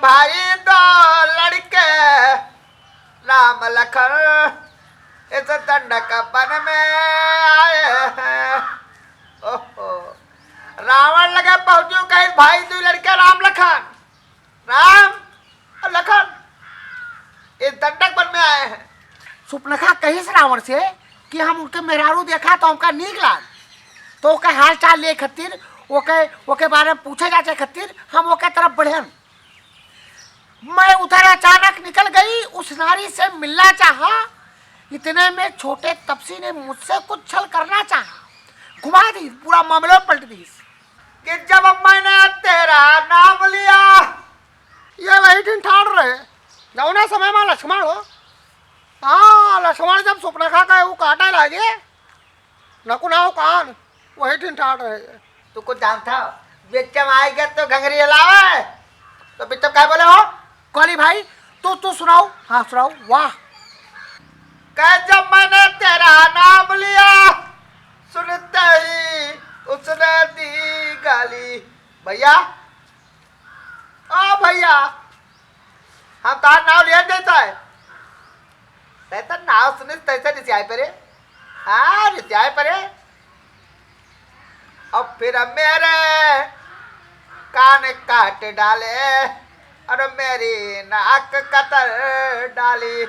भाई दो लड़के राम लखन इस दंडक वन में आए हैं। ओहो, रावण लगे पहुंचू कहीं भाई दो लड़के राम लखन राम लखन इस दंडक वन में आए हैं। सुपनखा कही से रावण से कि हम उनके मेहरारू देखा तो हमका नीक लाग, तो ओके हाल चाल ले खातिर ओके बारे में पूछे जाचे खातिर हम ओके तरफ बढ़े। मैं उधर अचानक निकल गई, उस नारी से मिलना चाहा। इतने में छोटे तपसी ने मुझसे कुछ छल करना चाहा, घुमा दी, पूरा मामला पलट दी कि जब मैंने तेरा नाम लिया। ये वही दिन ठाड़ रहे जौना समय में लक्ष्मण हो। हाँ, लक्ष्मण जब सुपनखा का वो काटा लागे नकुनाव कान, वही दिन ठाड़ रहे। तू कुछ जानता हो बेचम आएगा तो घंगरी हिलावे तो बिचम क्या बोले हो? कॉली भाई तू सुनाओ। हाँ सुनाओ। वाह, कह जब मैंने तेरा नाम लिया सुनते ही उसने दी गाली। भैया ओ भैया, हम तार नाम लिया देता है तैसा नाव सुने तैसा रिचाए परे। हाँ रिचाए परे। अब फिर मेरे कान काट डाले और मेरी नाक कतर डाली।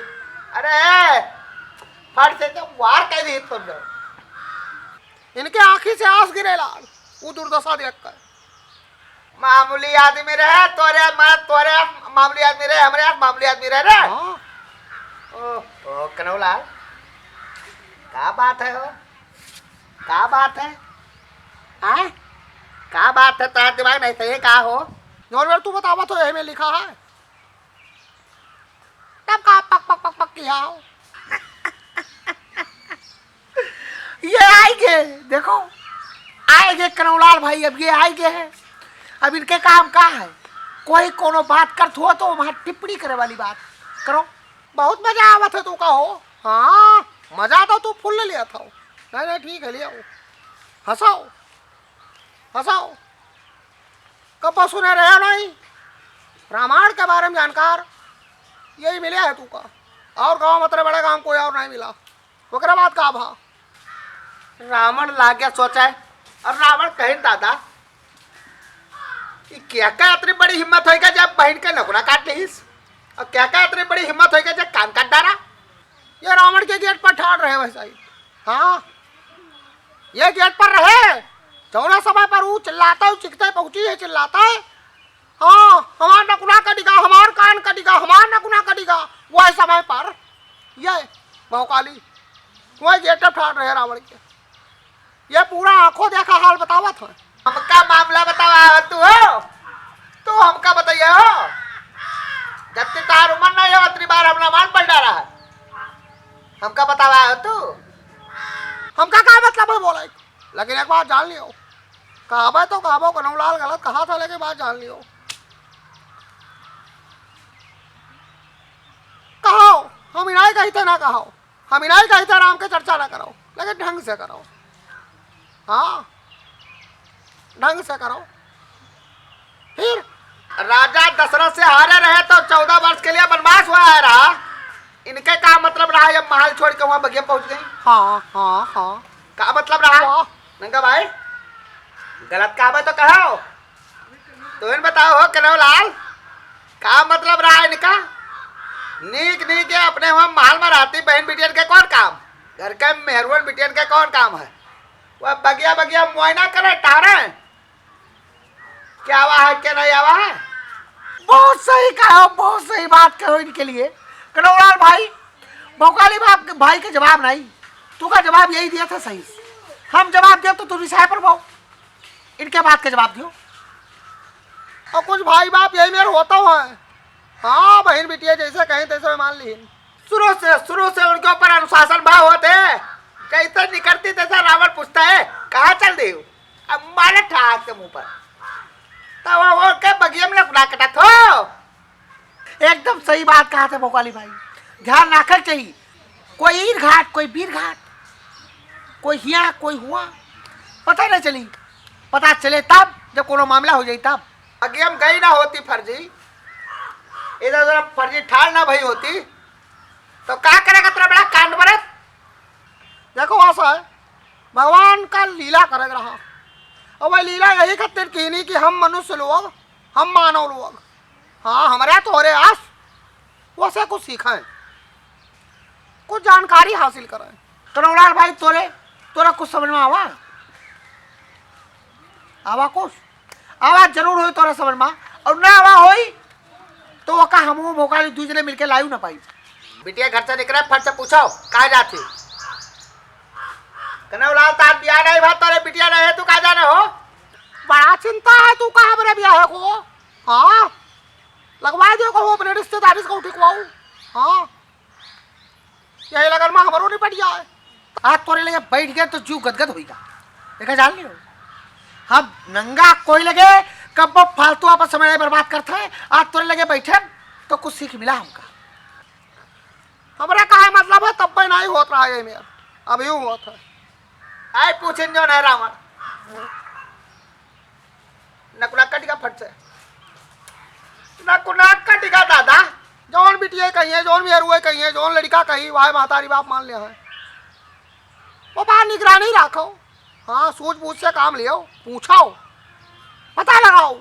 अरे फट से तो वार कह दी तुम लोग। इनके आंखी से आंस गिरे लाल, वो दुर्दशा देख कर। मामूली आदमी रहे तोरे मामूली आदमी रहे, हमारे मामूली आदमी रहे रे। ओ कनौलाल, क्या बात है हो? क्या बात है? हाँ क्या बात है? तार दिमाग नहीं सही क्या हो? नॉर्मल तू बतावा तो यही में लिखा है तब का पक पक पक पक किया हो। ये आएंगे, देखो आएंगे कनौलाल भाई, अब ये आएंगे हैं। अब इनके काम का है, कोई कोनो बात करत हो तो वहां टिप्पणी करे वाली बात करो। बहुत मजा आवत है तू का हो। हाँ मजा तो तू फुल लिया था। नहीं ठीक है, लिया हंसाओ हंसाओ। कब सुने रहे नहीं रामायण के बारे में जानकार, यही मिला है तू का। और गाँव मतलब बड़े गाँव कोई और नहीं मिला। ओकरे बाद का भा रावण ला गया सोचा है। और रावण कहे दादा क्या क्या इतनी बड़ी हिम्मत होगा जब बहन के नकुना काट लीस, और क्या क्या इतनी बड़ी हिम्मत होगा जब कान काट डाला। ये रावण के गेट पर ठाड़ रहे वैसा ही। हाँ ये गेट पर रहे चौना समय पर वो चिल्लाता है, चिखते पहुंची है चिल्लाता है। हाँ हमार नकुना कटिगा, हमार कान कटिगा, हमार नकुना कटिगा। वह समय पर ये बहुकाली वह गेट पर ठाड़ रहे रावण के। ये पूरा आंखों देखा हाल बतावा था। हमका मामला बतावा तू हो, तू हमका बताइए हो। जब तक तार उम्र नहीं हो उतनी बार हमला मान पड़ रहा है। हमका बतावा हो तू। हमका क्या मतलब है बोला, लेकिन एक बात जान लियो। कहावत तो कहावो कनौलाल गलत कहा था, लेकिन बात जान लियो। कहो हम इनाई कहते ना कहो, हम इनाई कहते राम के चर्चा ना करो, लेकिन ढंग से करो। हाँ ढंग से करो। फिर राजा दशरथ से हारे रहे तो 14 वर्ष के लिए वनवास हुआ है रहा। इनके क्या मतलब रहा जब महल छोड़ के वहां बगिया पहुंच गई? हाँ हाँ हाँ क्या मतलब रहा नंगा भाई? गलत काम है तो कहो। तो इन बताओ हो कनौलाल, क्या मतलब रहा इनका? नीक नीक है अपने वहां महल में रहती बहन बिटियन के कौन काम? घर के मेहरुन बिटियन के कौन काम है? वह बगिया बगिया मुआयना करे टारे क्या आवा है क्या नहीं आवा है? बहुत सही कहा, बहुत सही बात कहो इनके लिए कनौलाल भाई। भौकाली बाप भाई के जवाब नहीं, तू का जवाब यही दिया था सही। हम जवाब दे तो तू रिसाय पर भाव इनके बात का जवाब दियो। और कुछ भाई बाप यही मेरे होता है। हाँ बहन बिटिया जैसे कहीं तैसे मान ली। शुरू से उनके ऊपर अनुशासन भाव होते। जैसे निकलती तैसा रावण पूछता है कहाँ चल दे, अब मारे ठाक के मुंह पर तो वो के बगिया में लपड़ा कटा थो। एकदम सही बात कहा था भोकाली भाई, ध्यान रखना चाहिए। कोई ईर घाट कोई वीर घाट, कोई हिया कोई हुआ, पता नहीं चली। पता चले तब जब कोनो मामला हो जाए तब। बगिया में गई ना होती फर्जी इधर उधर फर्जी ठाल ना भई होती तो क्या करेगा तेरा बड़ा कांड बरत। देखो ऐसा है, भगवान का लीला करेगा रहा, और वह लीला यही खातिर की नहीं कि हम मनुष्य लोग, हम मानव लोग, हाँ हमारे तो हो रहे आस वैसे कुछ सीखें, कुछ जानकारी हासिल करें। कनौलाल भाई तोरे तोरा कुछ समझ में आवा? आवा कुछ आवा जरूर हो तोरा समझ में, और ना आवा होई तो वो का हम मोका दूसरे मिलके लायू ना पाई। बिटिया घर से निकले फट से पूछो कहा जाती कनौलाल तार बिया नहीं भात तोरे बिटिया नहीं है तू कहा जाने हो। बड़ा चिंता है तू कहा मेरे ब्याह को, हाँ लगवा दो को अपने रिश्तेदारी को ठिकवाऊ, हाँ यही लगन में हमारो नहीं पड़ जाए। आज तोरे लगे बैठ गए तो जू गदगद होगा, देखा जान लियो। हम नंगा कोई लगे कब फालतू आपस समय बर्बाद करते हैं, आज तोरे लगे बैठे तो कुछ सीख मिला हमका। हमारे कहा मतलब है तब नहीं होता रहा है मेरा, अब यूं होता है। आई पूछिन जो नहीं रावण नकुना टिका फट से नकुना टिका दादा जौन बिटिया कही है, जौन मेहरुए कही है, जौन लड़का कही वाह महतारी बाप मान लिया है, वो बाहर निगरानी रखो, हाँ सूझबूझ से काम लियो, पूछाओ पता लगाओ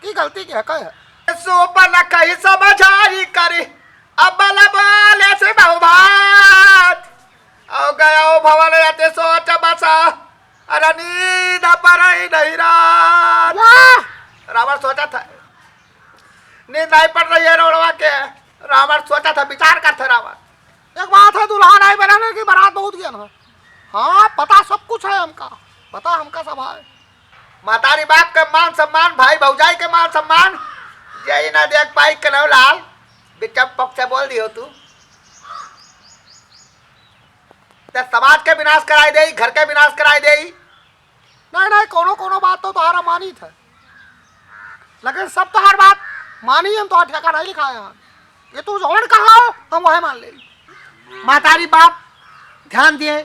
की गलती क्या है। सुपर न कहीं समझाई करी अब बोले से बहुभात और गया भवन रहते सोच बसा अरे नींद पर ही नहीं रात। रावण सोचा था नींद नहीं पड़ रही है रोड़वा के, रावण सोचा था विचार करते रावण। एक बात है दुल्हा नहीं बनाने की बारात बहुत गया ना, हाँ पता सब कुछ है हमका, पता हमका सब है। मातारी बाप के मान सम्मान भाई भौजाई के मान सम्मान यही ना देख पाई कनौलाल बिचम पक्ष से बोल दियो तू ते समाज के विनाश कराई दे घर के विनाश कराई दे। नहीं नहीं कोनो कोनो बात तो तुम्हारा मानी था, लेकिन सब तो हर बात मानी हम तो ठेका नहीं लिखा है, ये तू जौन कहा हम वह मान ले। महतारी बाप ध्यान दिए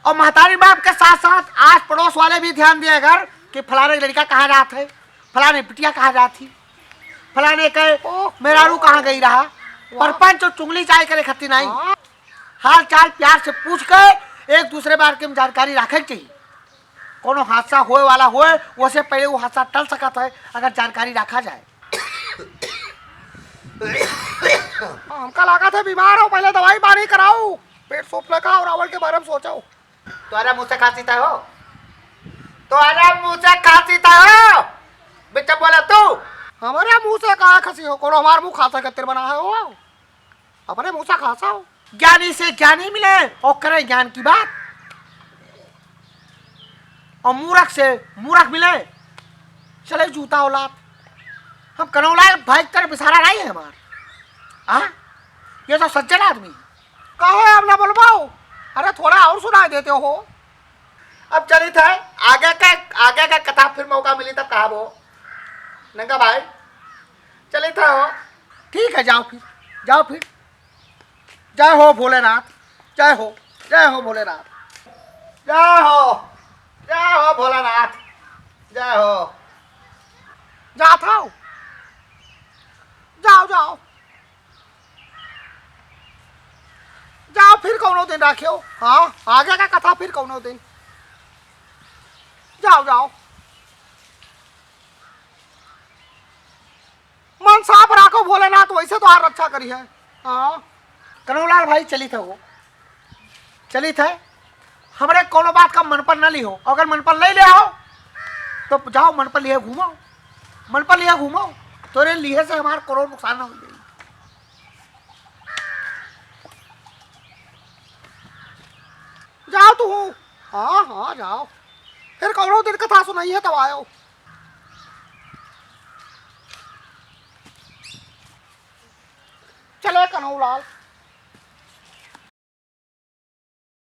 और महतारी बाप के साथ साथ आस पड़ोस वाले भी ध्यान दिए अगर कि फलाने लड़का कहाँ जात है, फलाने बिटिया कहाँ जाती, फलाने के मेहरारू कहाँ गई रहा, परपंच और चुंगली चाय करे खत्ती नहीं, हाल चाल प्यार से पूछ के एक दूसरे बार की जानकारी रखे चाहिए। कोनो हादसा होए वाला होए वैसे पहले वो हादसा टल सकता है अगर जानकारी रखा जाए। हमका लगा था बीमार हो पहले दवाई पानी कराओ, पेट सूप लगा और रावण के बारे में सोचो। तुम्हारा मुँह से खांसी था हो, तुम्हारा मुँह से खांसी था हो बेटा बोला तू। हमारे मुंह से कहा खसी हो, कोनो हमारे मुंह खासा कत्तिर बना है हो, अपने मुंह से खासा हो। ज्ञानी से ज्ञानी मिले और करे ज्ञान की बात, और मूर्ख से मूर्ख मिले चले जूता औलाद। हम कनौलाल भाई तर बिसारा नहीं है हमार, हाँ ये तो सज्जन आदमी कहो अब ना बोलवाओ, अरे थोड़ा और सुना देते हो। अब चली था आगे का कथा फिर मौका मिली तब कहा वो नंगा भाई चली था हो। ठीक है जाओ फिर, जाओ फिर, जय हो भोलेनाथ, जय हो भोलेनाथ, जय हो भोलानाथ, जय हो। जाता हो, जाओ जाओ जाओ फिर कौनो दिन रखियो, हाँ आगे का कथा फिर कौनो दिन, जाओ जाओ मन साफ रखो भोलेनाथ, वैसे तो हार रक्षा करी है। हाँ कनौलाल भाई चली थे वो चली थे, हमारे कोनो बात का मन पर न ली हो, अगर मन पर ले ले आओ तो जाओ मन पर लिए घूमो, मन पर लिए घूमो, तोरे लिए से हमारा करोड़ नुकसान ना हो जाए। जाओ तू, हाँ हाँ जाओ, फिर कौनो दिन कथा सुनाई है तब आयो। चले कनौलाल।